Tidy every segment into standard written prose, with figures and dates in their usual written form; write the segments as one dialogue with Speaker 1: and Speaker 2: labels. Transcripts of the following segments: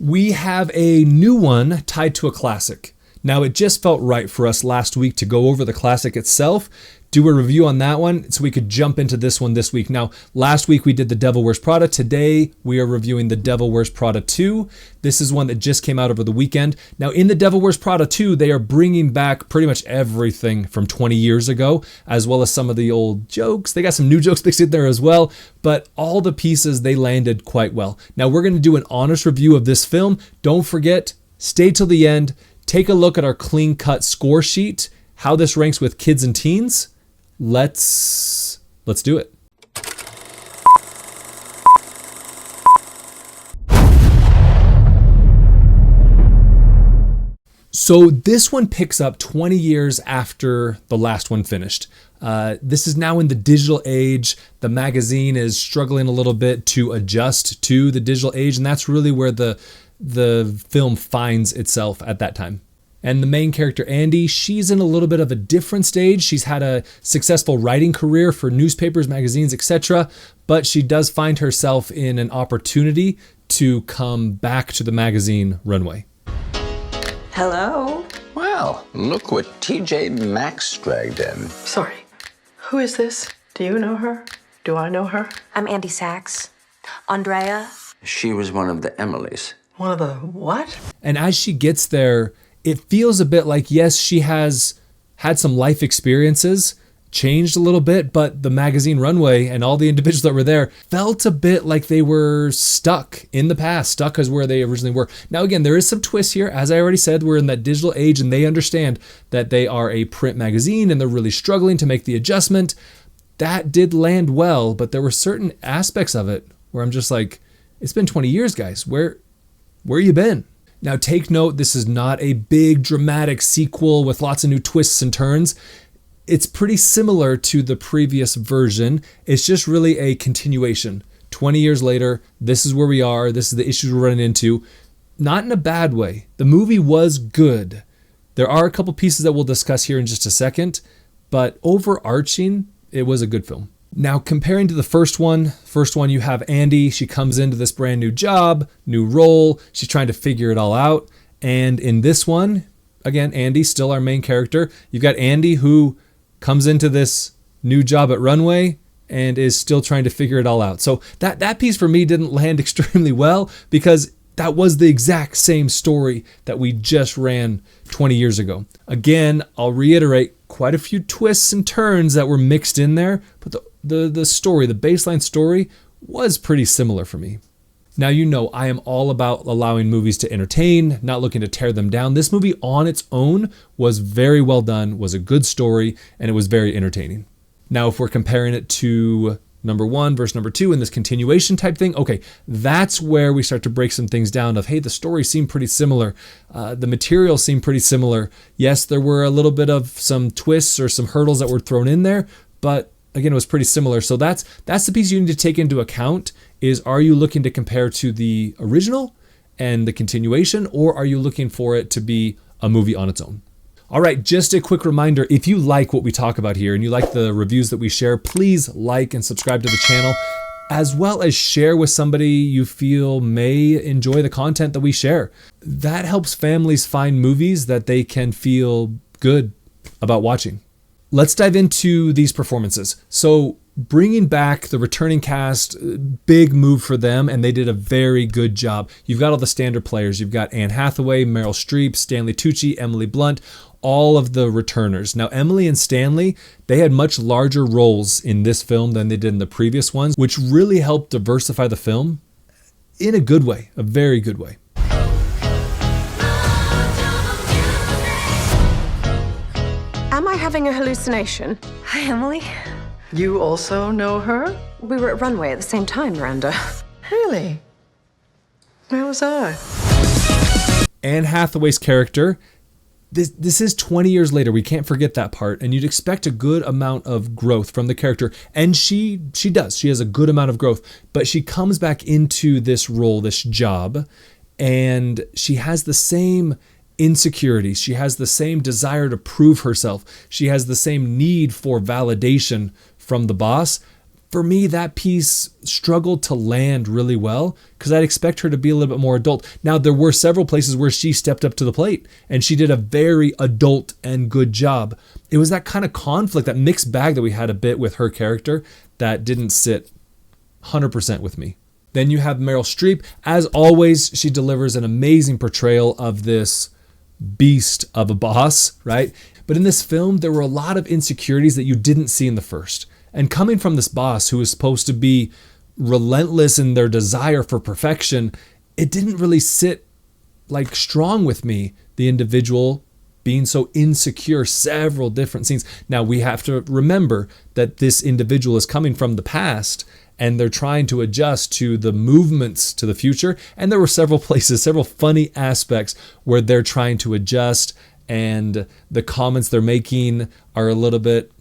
Speaker 1: We have a new one tied to a classic. Now, it just felt right for us last week to go over the classic itself, do a review on that one, so we could jump into this one this week. Now, last week we did The Devil Wears Prada. Today, we are reviewing The Devil Wears Prada 2. This is one that just came out over the weekend. Now, in The Devil Wears Prada 2, they are bringing back pretty much everything from 20 years ago, as well as some of the old jokes. They got some new jokes mixed in there as well, but all the pieces, they landed quite well. Now, we're going to do an honest review of this film. Don't forget, stay till the end. Take a look at our clean-cut score sheet, how this ranks with kids and teens. Let's do it. So this one picks up 20 years after the last one finished. This is now in the digital age. The magazine is struggling a little bit to adjust to the digital age, and that's really where the film finds itself at that time. And the main character, Andy, she's in a little bit of a different stage. She's had a successful writing career for newspapers, magazines, etc., but she does find herself in an opportunity to come back to the magazine runway.
Speaker 2: Hello?
Speaker 3: Well, look what TJ Maxx dragged in.
Speaker 2: Sorry, who is this? Do you know her? Do I know her?
Speaker 4: I'm Andy Sachs. Andrea?
Speaker 3: She was one of the Emilys.
Speaker 2: One of the what?
Speaker 1: And as she gets there, it feels a bit like, yes, she has had some life experiences, changed a little bit, but the magazine runway and all the individuals that were there felt a bit like they were stuck in the past, stuck as where they originally were. Now, again, there is some twists here. As I already said, we're in that digital age and they understand that they are a print magazine and they're really struggling to make the adjustment. That did land well, but there were certain aspects of it where I'm just like, it's been 20 years, guys. Where you been? Now, take note, this is not a big dramatic sequel with lots of new twists and turns. It's pretty similar to the previous version. It's just really a continuation. 20 years later, this is where we are. This is the issues we're running into. Not in a bad way. The movie was good. There are a couple pieces that we'll discuss here in just a second, but overarching, it was a good film. Now, comparing to the first one you have Andy. She comes into this brand new job, new role. She's trying to figure it all out. And in this one, again, Andy, still our main character. You've got Andy who comes into this new job at Runway and is still trying to figure it all out. So that piece for me didn't land extremely well because that was the exact same story that we just ran 20 years ago. Again, I'll reiterate, quite a few twists and turns that were mixed in there, but the story, the baseline story, was pretty similar for me. Now, you know, I am all about allowing movies to entertain, not looking to tear them down. This movie on its own was very well done, was a good story, and it was very entertaining. Now, if we're comparing it to number one versus number two in this continuation type thing, okay, that's where we start to break some things down of, hey, the story seemed pretty similar. The material seemed pretty similar. Yes, there were a little bit of some twists or some hurdles that were thrown in there, but again, it was pretty similar. So that's the piece you need to take into account is, are you looking to compare to the original and the continuation, or are you looking for it to be a movie on its own? All right, just a quick reminder, if you like what we talk about here and you like the reviews that we share, please like and subscribe to the channel, as well as share with somebody you feel may enjoy the content that we share. That helps families find movies that they can feel good about watching. Let's dive into these performances. So bringing back the returning cast, big move for them, and they did a very good job. You've got all the standard players. You've got Anne Hathaway, Meryl Streep, Stanley Tucci, Emily Blunt, all of the returners. Now, Emily and Stanley, they had much larger roles in this film than they did in the previous ones, which really helped diversify the film in a good way, a very good way.
Speaker 4: Am I having a hallucination? Hi, Emily.
Speaker 2: You also know her?
Speaker 4: We were at Runway at the same time, Miranda.
Speaker 2: Really? Where was I?
Speaker 1: Anne Hathaway's character, this is 20 years later. We can't forget that part. And you'd expect a good amount of growth from the character. And she does. She has a good amount of growth. But she comes back into this role, this job, and she has the same insecurities. She has the same desire to prove herself. She has the same need for validation from the boss. For me, that piece struggled to land really well because I'd expect her to be a little bit more adult. Now, there were several places where she stepped up to the plate and she did a very adult and good job. It was that kind of conflict, that mixed bag that we had a bit with her character that didn't sit 100% with me. Then you have Meryl Streep. As always, she delivers an amazing portrayal of this beast of a boss, right? But in this film, there were a lot of insecurities that you didn't see in the first. And coming from this boss who is supposed to be relentless in their desire for perfection, it didn't really sit like strong with me, the individual being so insecure, several different scenes. Now we have to remember that this individual is coming from the past and they're trying to adjust to the movements to the future. And there were several places, several funny aspects where they're trying to adjust and the comments they're making are a little bit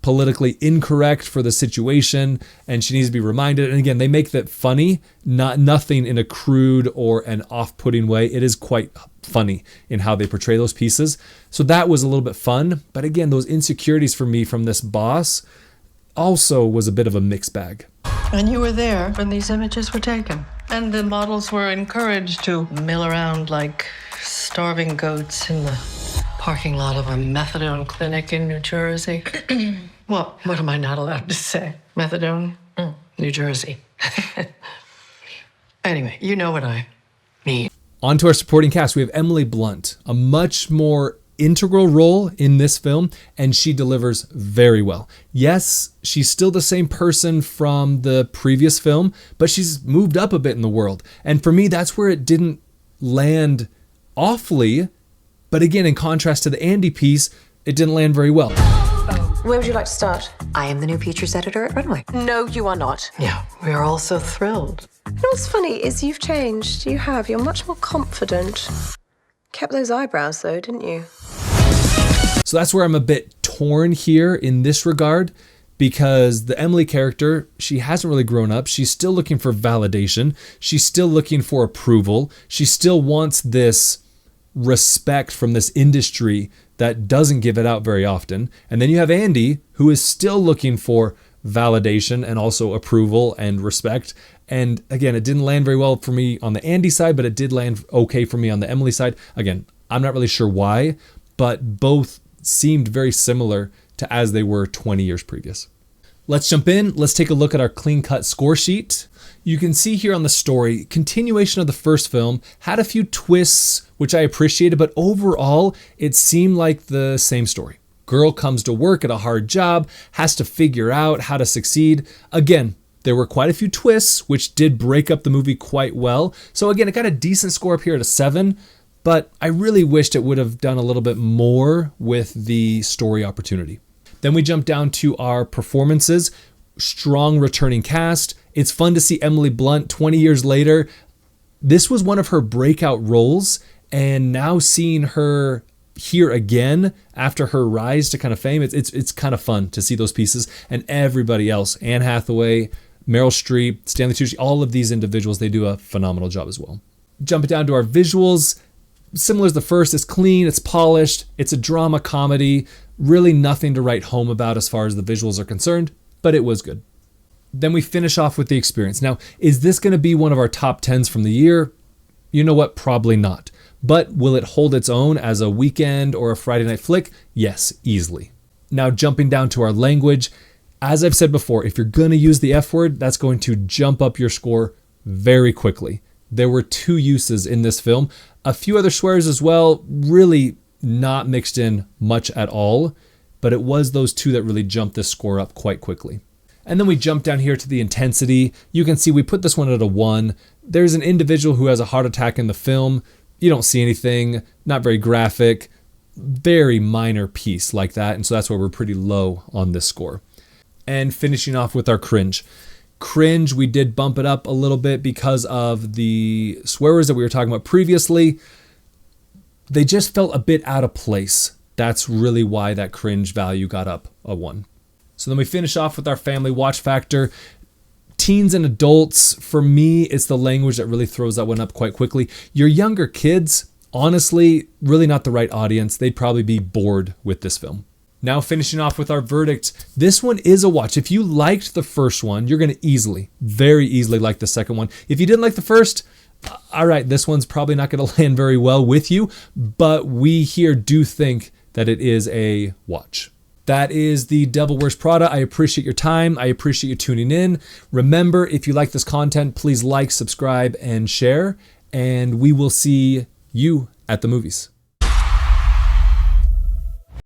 Speaker 1: politically incorrect for the situation and she needs to be reminded. And again, they make that funny, nothing in a crude or an off-putting way. It is quite funny in how they portray those pieces. So that was a little bit fun. But again, those insecurities for me from this boss also was a bit of a mixed bag.
Speaker 2: And you were there when these images were taken. And the models were encouraged to mill around like starving goats in the parking lot of a methadone clinic in New Jersey. What am I not allowed to say? Methadone? New Jersey. Anyway, you know what I mean.
Speaker 1: On to our supporting cast. We have Emily Blunt, a much more integral role in this film, and she delivers very well. Yes, she's still the same person from the previous film, but she's moved up a bit in the world. And for me, that's where it didn't land awfully. But again, in contrast to the Andy piece, it didn't land very well.
Speaker 4: Where would you like to start?
Speaker 5: I am the new features editor at Runway.
Speaker 4: No, you are not.
Speaker 2: Yeah, we are all so thrilled.
Speaker 4: You know what's funny is you've changed. You have. You're much more confident. Kept those eyebrows though, didn't you?
Speaker 1: So that's where I'm a bit torn here in this regard, because the Emily character, she hasn't really grown up. She's still looking for validation. She's still looking for approval. She still wants this respect from this industry that doesn't give it out very often. And then you have Andy, who is still looking for validation and also approval and respect. And again, it didn't land very well for me on the Andy side, but it did land okay for me on the Emily side. Again, I'm not really sure why, but both seemed very similar to as they were 20 years previous. Let's jump in. Let's take a look at our clean cut score sheet. You can see here on the story, continuation of the first film, had a few twists, which I appreciated, but overall, it seemed like the same story. Girl comes to work at a hard job, has to figure out how to succeed. Again, there were quite a few twists, which did break up the movie quite well. So again, it got a decent score up here at a 7, but I really wished it would have done a little bit more with the story opportunity. Then we jump down to our performances. Strong returning cast. It's fun to see Emily Blunt 20 years later. This was one of her breakout roles, and now seeing her here again after her rise to kind of fame, it's kind of fun to see those pieces. And everybody else, Anne Hathaway, Meryl Streep, Stanley Tucci, all of these individuals, they do a phenomenal job as well. Jumping down to our visuals, similar as the first, it's clean, it's polished, it's a drama comedy, really nothing to write home about as far as the visuals are concerned, but it was good. Then we finish off with the experience. Now, is this going to be one of our top 10s from the year? You know what? Probably not. But will it hold its own as a weekend or a Friday night flick? Yes, easily. Now, jumping down to our language, as I've said before, if you're going to use the F word, that's going to jump up your score very quickly. There were 2 uses in this film. A few other swears as well, really not mixed in much at all, but it was those 2 that really jumped this score up quite quickly. And then we jump down here to the intensity. You can see we put this one at a 1. There's an individual who has a heart attack in the film. You don't see anything, not very graphic, very minor piece like that. And so that's why we're pretty low on this score. And finishing off with our cringe. Cringe, we did bump it up a little bit because of the swear words that we were talking about previously. They just felt a bit out of place. That's really why that cringe value got up a 1. So then we finish off with our family watch factor. Teens and adults, for me, it's the language that really throws that one up quite quickly. Your younger kids, honestly, really not the right audience. They'd probably be bored with this film. Now finishing off with our verdict, this one is a watch. If you liked the first one, you're going to very easily like the second one. If you didn't like the first, all right, this one's probably not going to land very well with you, but we here do think that it is a watch. That is The Devil Wears Prada. I appreciate your time. I appreciate you tuning in. Remember, if you like this content, please like, subscribe, and share, and we will see you at the movies.